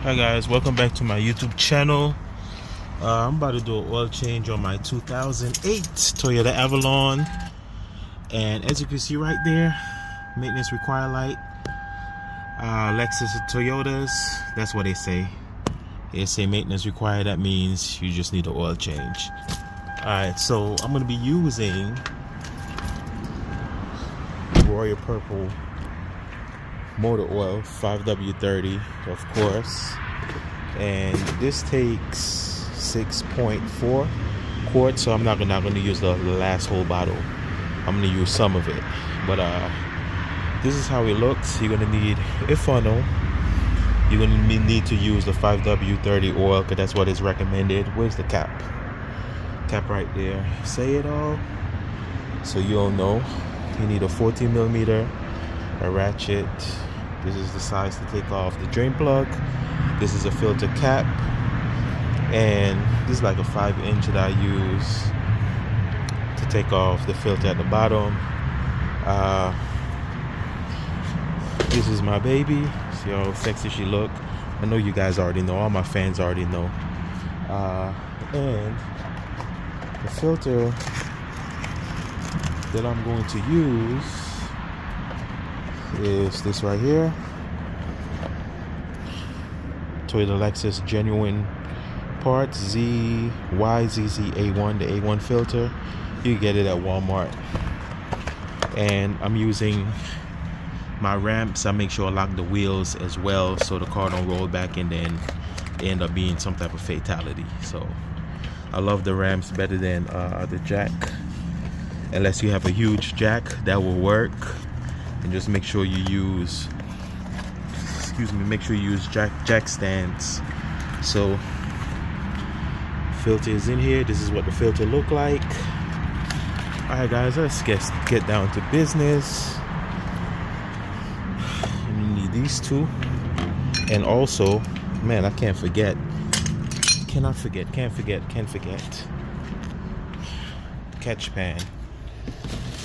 Hi guys, welcome back to my YouTube channel. I'm about to do an oil change on my 2008 Toyota Avalon, and as you can see right there, maintenance required light. Lexus and Toyotas, that's what they say. They say maintenance required, that means you just need an oil change. Alright, so I'm going to be using Royal Purple motor oil, 5W30 of course, and this takes 6.4 quarts, so I'm not gonna use the last whole bottle. I'm gonna use some of it, but this is how it looks. You're gonna need a funnel. You're gonna need to use the 5W30 oil because that's what is recommended. Where's the cap? Cap right there. Say it all so you all know. You need a 14mm, a ratchet. This is the size to take off the drain plug. This is a filter cap, and this is like a 5-inch that I use to take off the filter at the bottom. This is my baby. See how sexy she look. I know you guys already know, all my fans already know. And the filter that I'm going to use is this right here. Toyota Lexus genuine parts, ZYZZA1, the A1 filter. You can get it at Walmart. And I'm using my ramps. I make sure I lock the wheels as well so the car don't roll back and then end up being some type of fatality. So I love the ramps better than the jack, unless you have a huge jack, that will work. And just make sure you use, make sure you use jack stands. So filter is in here. This is what the filter look like. Alright guys, let's get down to business. You need these two, and also, man, I can't forget, can't forget catch pan.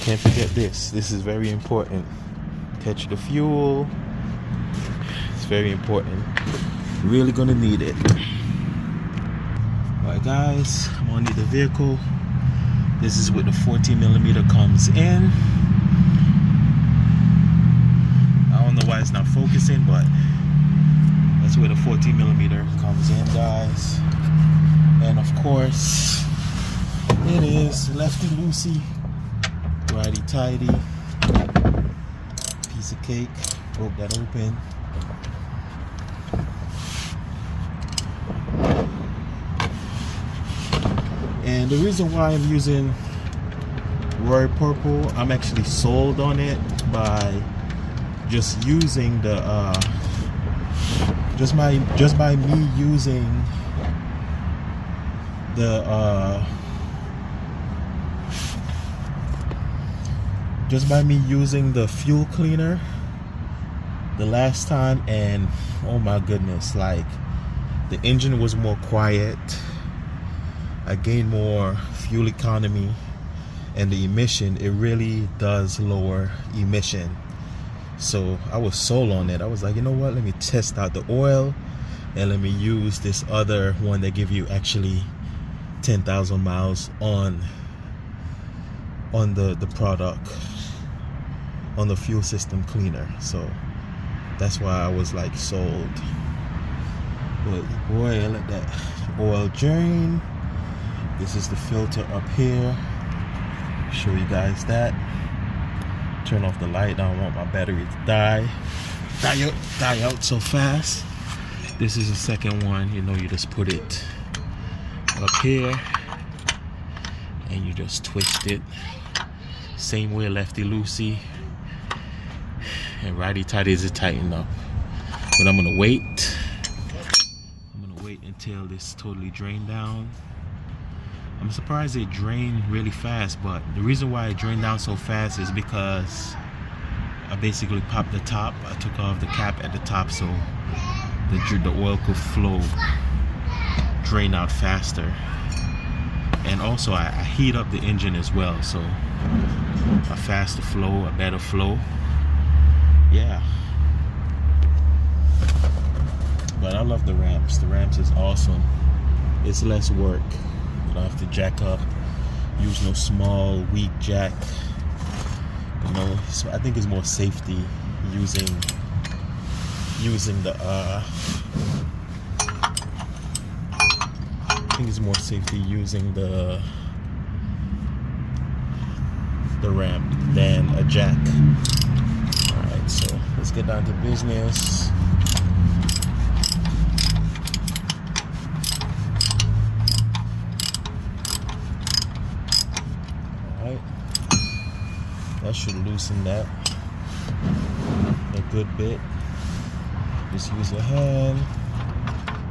Can't forget this. This is very important. Catch the fuel. It's very important. Really gonna need it. Alright guys, I'm gonna need the vehicle. This is where the 14mm comes in. I don't know why it's not focusing, but that's where the 14mm comes in, guys. And of course, it is lefty loosey, righty tighty. Piece of cake. Broke that open. And the reason why I'm using Royal Purple, I'm actually sold on it by just using the just by me using the just by me using the fuel cleaner the last time, and oh my goodness, like the engine was more quiet. I gained more fuel economy, and the emission, it really does lower emission. So I was sold on it. I was like, you know what, let me test out the oil and let me use this other one that give you actually 10,000 miles on the product, on the fuel system cleaner. So that's why I was like sold. But boy, I let that oil drain. This is the filter up here. Show you guys that. Turn off the light. I don't want my battery to die out so fast. This is the second one. You know, you just put it up here and you just twist it. Same way, lefty loosey, and righty tighty is it tighten up. But I'm gonna wait. Until this totally drained down. I'm surprised it drained really fast, but the reason why it drained down so fast is because I basically popped the top. I took off the cap at the top so the oil could flow, drain out faster. And also I heat up the engine as well, so a faster flow, a better flow. Yeah, but I love the ramps. The ramps is awesome. It's less work. You don't have to jack up, use no small weak jack. You know, so I think it's more safety using the I think it's more safety using the ramp than a jack. Alright, so let's get down to business. Alright, that should loosen that a good bit. Just use your hand.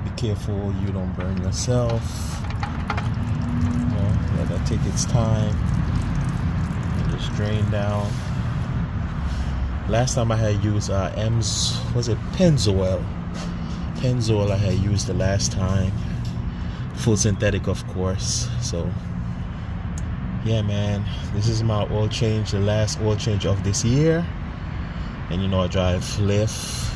Be careful you don't burn yourself. You know, let that take its time. And just drain down. Last time I had used Pennzoil. Pennzoil I had used the last time. Full synthetic, of course. So yeah, man, this is my oil change, the last oil change of this year. And you know, I drive Lyft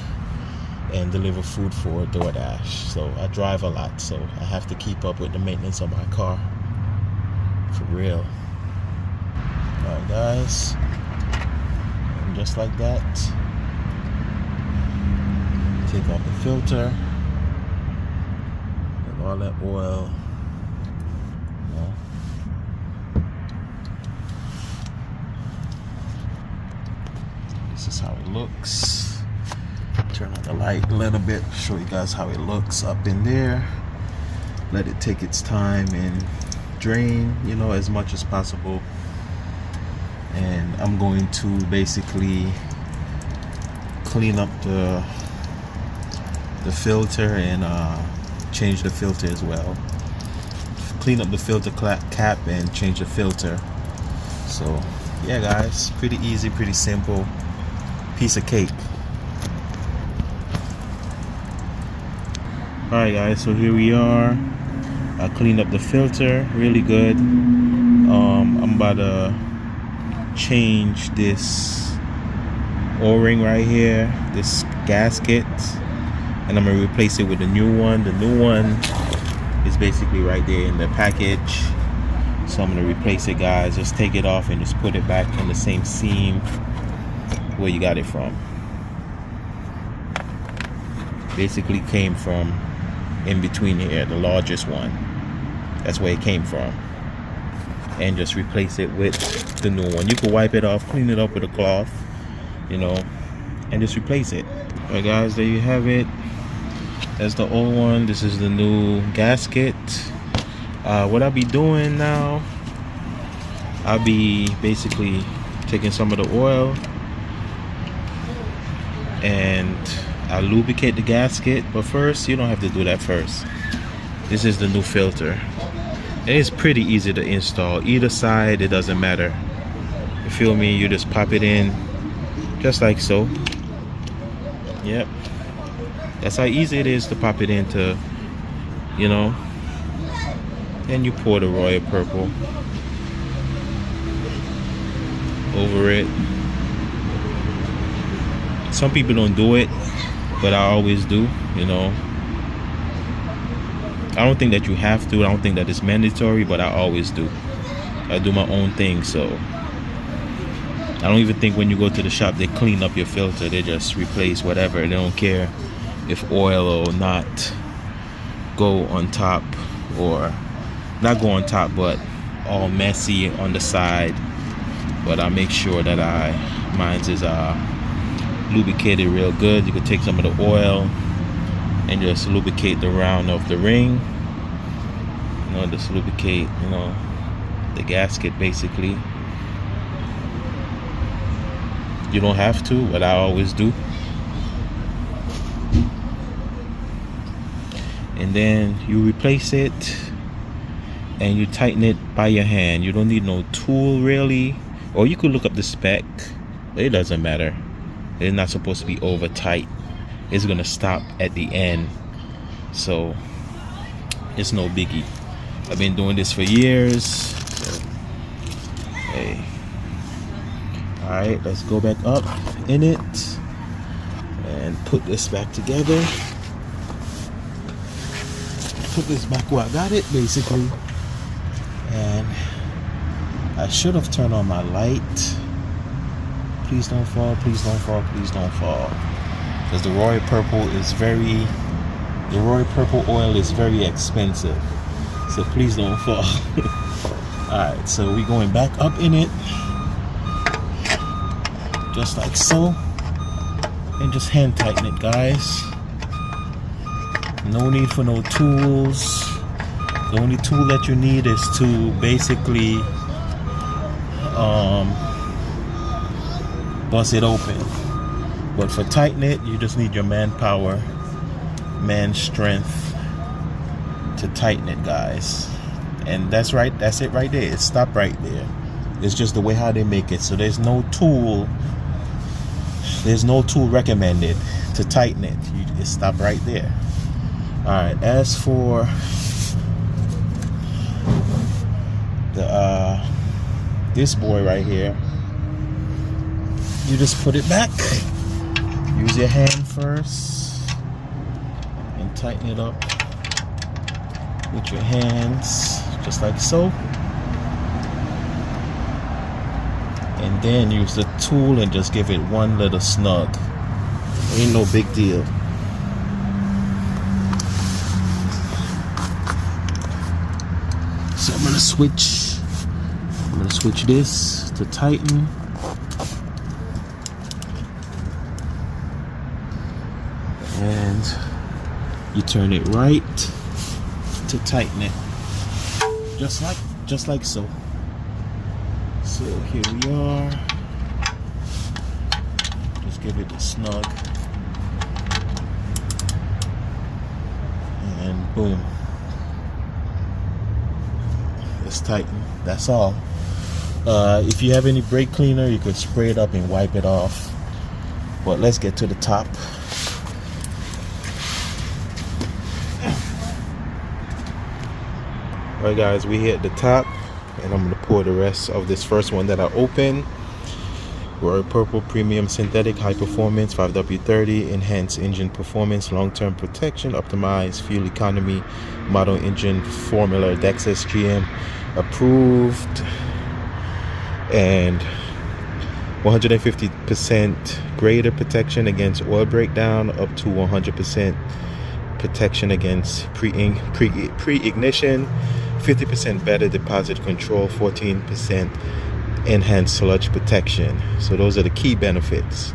and deliver food for DoorDash, so I drive a lot, so I have to keep up with the maintenance of my car, for real. Alright guys, and just like that, take off the filter and all that oil, you know. This is how it looks. Turn on the light a little bit, show you guys how it looks up in there. Let it take its time and drain, you know, as much as possible. And I'm going to basically clean up the filter and change the filter as well. Clean up the filter cap and change the filter. So yeah guys, pretty easy, pretty simple, piece of cake. Alright guys, so here we are. I cleaned up the filter really good. I'm about to change this O-ring right here, this gasket, and I'm gonna replace it with a new one. The new one is basically right there in the package, so I'm gonna replace it guys. Just take it off and just put it back in the same seam where you got it from. Basically came from in between here, the largest one. That's where it came from. And just replace it with the new one. You can wipe it off, clean it up with a cloth, you know, and just replace it. Alright guys, there you have it. That's the old one. This is the new gasket. What I'll be doing now, I'll be basically taking some of the oil and I lubricate the gasket, but first, you don't have to do that first. This is the new filter. And it's pretty easy to install. Either side, it doesn't matter. You feel me? You just pop it in, just like so. Yep. That's how easy it is to pop it into, you know. Then you pour the royal purple over it. Some people don't do it, but I always do, you know. I don't think that you have to. I don't think that it's mandatory, but I always do. I do my own thing, so I don't even think when you go to the shop they clean up your filter. They just replace whatever. They don't care if oil or not go on top, or not go on top, but all messy on the side. But I make sure that mine's is lubricated real good. You can take some of the oil and just lubricate the round of the ring, you know, just lubricate, you know, the gasket basically. You don't have to, but I always do. And then you replace it and you tighten it by your hand. You don't need no tool really, or you could look up the spec. It doesn't matter. It's not supposed to be over tight. It's gonna stop at the end, so it's no biggie. I've been doing this for years. So, hey. Alright, let's go back up in it and put this back together. Put this back where I got it, basically. And I should have turned on my light. Please don't fall, please don't fall, please don't fall. Because the Royal Purple oil is very expensive. So please don't fall. Alright, so we're going back up in it. Just like so. And just hand tighten it, guys. No need for no tools. The only tool that you need is to basically bust it open. But for tighten it, you just need your manpower, man strength to tighten it, guys. And that's right, that's it right there. It stopped right there. It's just the way how they make it. So there's no tool recommended to tighten it. It stopped right there. Alright, as for the this boy right here, you just put it back. Use your hand first and tighten it up with your hands, just like so. And then use the tool and just give it one little snug. Ain't no big deal. So I'm gonna switch this to tighten. And you turn it right to tighten it. Just like so. So here we are. Just give it a snug. And boom. It's tightened. That's all. If you have any brake cleaner, you could spray it up and wipe it off. But let's get to the top. Alright guys, we hit the top. And I'm going to pour the rest of this first one that I opened. Royal Purple Premium Synthetic High Performance 5W30 Enhanced Engine Performance Long-Term Protection Optimized Fuel Economy Model Engine Formula Dexus GM Approved, and 150% greater protection against oil breakdown, up to 100% protection against pre-ignition, 50% better deposit control, 14% enhanced sludge protection. So those are the key benefits.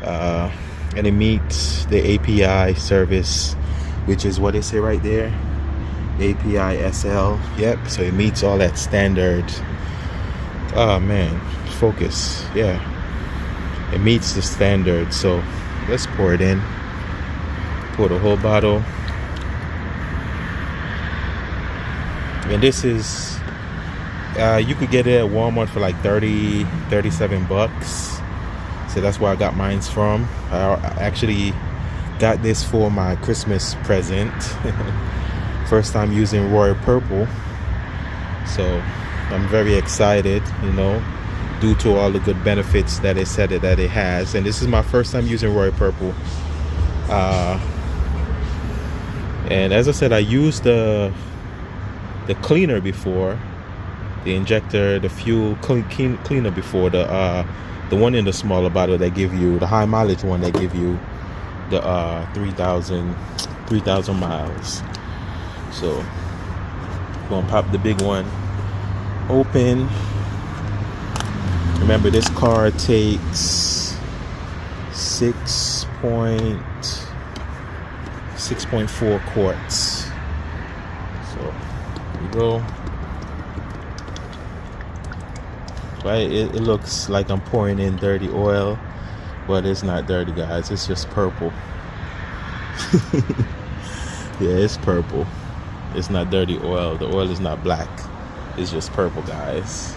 And it meets the API service, which is what they say right there, API SL. Yep, so it meets all that standard. Oh man, focus. Yeah, it meets the standard. So let's pour it in. Pour the whole bottle. And this is you could get it at Walmart for like 37 bucks. So that's where I got mine from. I actually got this for my Christmas present. First time using Royal Purple. So I'm very excited, you know, due to all the good benefits that it said that it has. And this is my first time using Royal Purple. And as I said, I used the cleaner before, the injector, the fuel cleaner before, the one in the smaller bottle that give you the high mileage one, that give you the 3,000 miles. So gonna pop the big one open. Remember, this car takes 6.4 quarts. So here we go. Right, it looks like I'm pouring in dirty oil, but it's not dirty, guys. It's just purple. Yeah, it's purple. It's not dirty oil. The oil is not black. It's just purple, guys.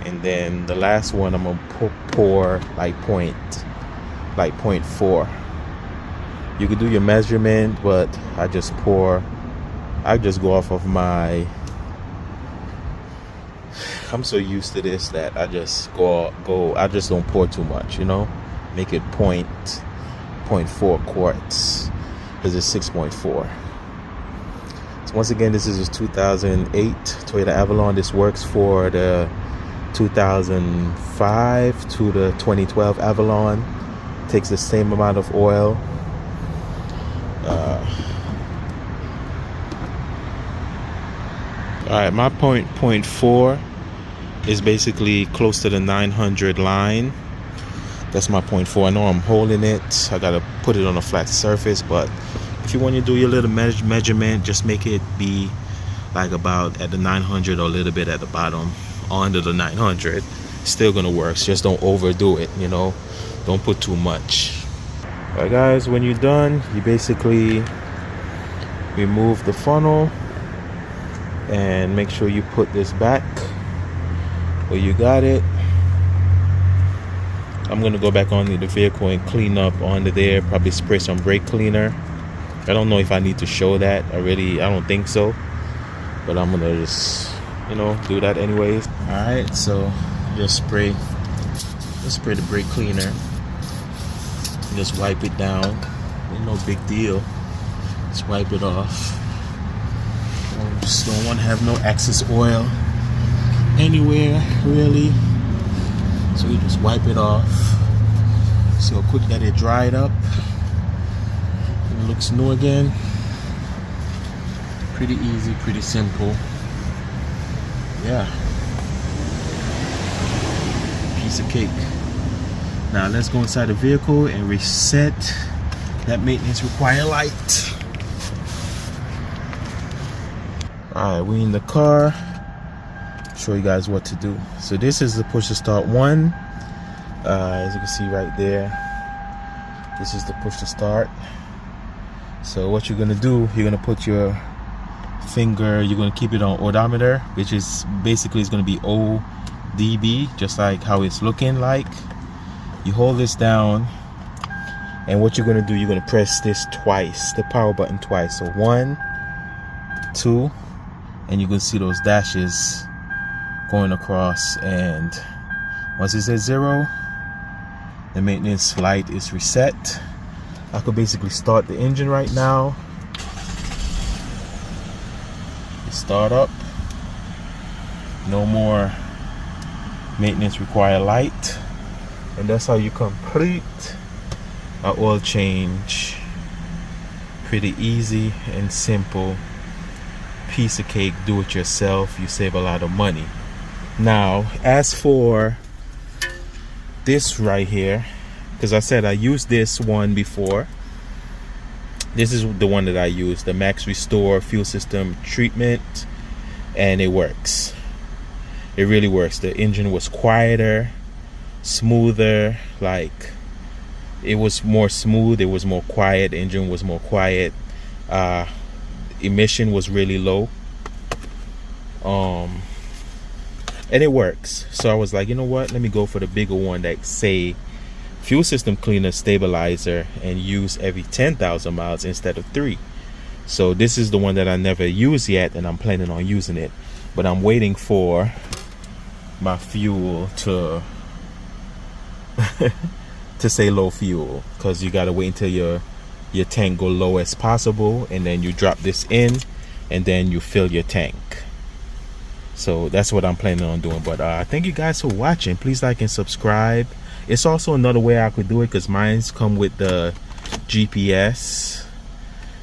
And and then the last one I'm gonna pour like 0.4. You could do your measurement, but I just go off of my, I'm so used to this that I just I just don't pour too much, you know, make it 0.4 quarts because it's 6.4. So once again, this is a 2008 Toyota Avalon. This works for the 2005 to the 2012 Avalon. Takes the same amount of oil. All right, my 0.4 is basically close to the 900 line. That's my 0.4. I know I'm holding it. I gotta put it on a flat surface, but if you want to do your little measurement, just make it be like about at the 900 or a little bit at the bottom under the 900. Still gonna work. Just don't overdo it, you know. Don't put too much. All right, guys, when you're done, you basically remove the funnel and make sure you put this back where you got it. I'm gonna go back onto the vehicle and clean up under there, probably spray some brake cleaner. I don't know if I need to show that. I don't think so, but I'm gonna just, you know, do that anyways. All right, so just spray the brake cleaner. Just wipe it down. Ain't no big deal. Just wipe it off. Just don't want to have no excess oil anywhere, really. So you just wipe it off. See how quick that it dried up. It looks new again. Pretty easy, pretty simple. Yeah. Piece of cake. Now let's go inside the vehicle and reset that maintenance required light. Alright, we in the car. Show you guys what to do. So this is the push to start one. As you can see right there, this is the push to start. So what you're gonna do, you're gonna put your finger, you're gonna keep it on odometer, which is basically is gonna be ODB, just like how it's looking like. You hold this down, and what you're gonna do, you're gonna press this twice, the power button twice. So 1, 2, and you can see those dashes going across, and once it says 0, the maintenance light is reset. I could basically start the engine right now. Start up. No more maintenance required light. And that's how you complete an oil change. Pretty easy and simple. Piece of cake, do it yourself. You save a lot of money. Now, as for this right here, because I said I used this one before. This is the one that I use, the Max Restore fuel system treatment, and it works. It really works. The engine was quieter, smoother, like it was more smooth, it was more quiet, the engine was more quiet, emission was really low, and it works. So I was like, you know what, let me go for the bigger one that say fuel system cleaner stabilizer and use every 10,000 miles instead of 3. So this is the one that I never used yet, and I'm planning on using it, but I'm waiting for my fuel to to say low fuel, because you got to wait until your tank go low as possible, and then you drop this in and then you fill your tank. So that's what I'm planning on doing. But thank you guys for watching. Please like and subscribe. It's also another way I could do it, because mine's come with the GPS,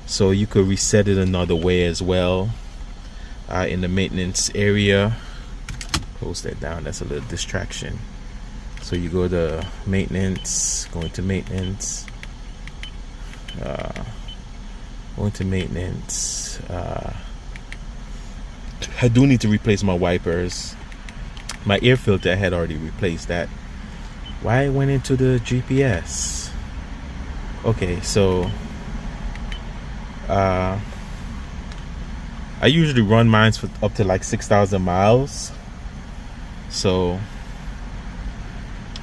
so you could reset it another way as well. In the maintenance area, close that down, that's a little distraction. So you go to maintenance, go into maintenance, I do need to replace my wipers. My air filter, I had already replaced that. Why it went into the GPS? Okay, so I usually run mine for up to like 6,000 miles. So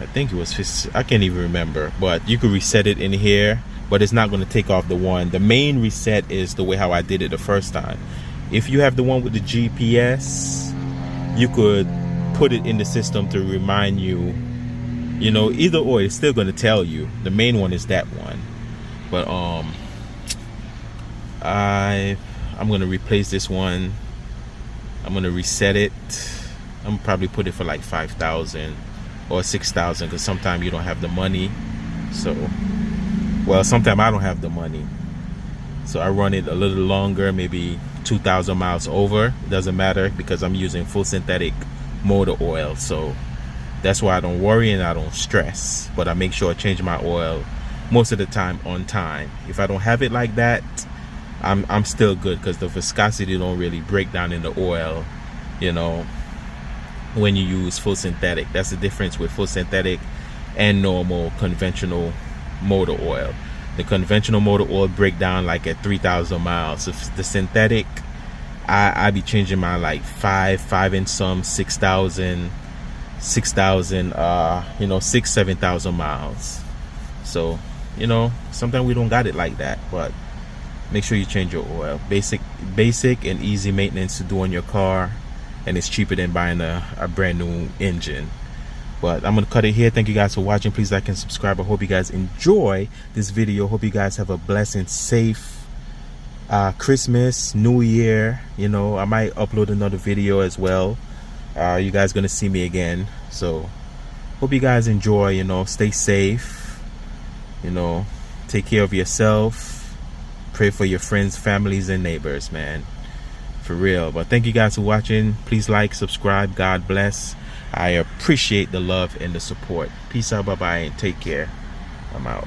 I think it was, I can't even remember, but you could reset it in here, but it's not going to take off the one. The main reset is the way how I did it the first time. If you have the one with the GPS, you could put it in the system to remind you, you know, either or, it's still going to tell you. The main one is that one. But I'm going to replace this one. I'm going to reset it. I'm gonna probably put it for like 5,000 or 6,000, because sometimes you don't have the money. So, well, sometimes I don't have the money, so I run it a little longer, maybe 2,000 miles over. It doesn't matter, because I'm using full synthetic motor oil, so that's why I don't worry and I don't stress. But I make sure I change my oil most of the time on time. If I don't have it like that, I'm still good, because the viscosity don't really break down in the oil, you know, when you use full synthetic. That's the difference with full synthetic and normal conventional motor oil. The conventional motor oil break down like at 3,000 miles. If the synthetic, I be changing my like 5 and some 6,000, you know, 7,000 miles. So, you know, sometimes we don't got it like that, but make sure you change your oil. Basic and easy maintenance to do on your car, and it's cheaper than buying a brand new engine. But I'm gonna cut it here. Thank you guys for watching. Please like and subscribe. I hope you guys enjoy this video. Hope you guys have a blessed and safe Christmas, New Year. You know, I might upload another video as well. You guys gonna see me again, so hope you guys enjoy. You know, stay safe, you know, take care of yourself, pray for your friends, families, and neighbors, man, for real. But thank you guys for watching. Please like, subscribe. God bless. I appreciate the love and the support. Peace out, bye bye, and take care. I'm out.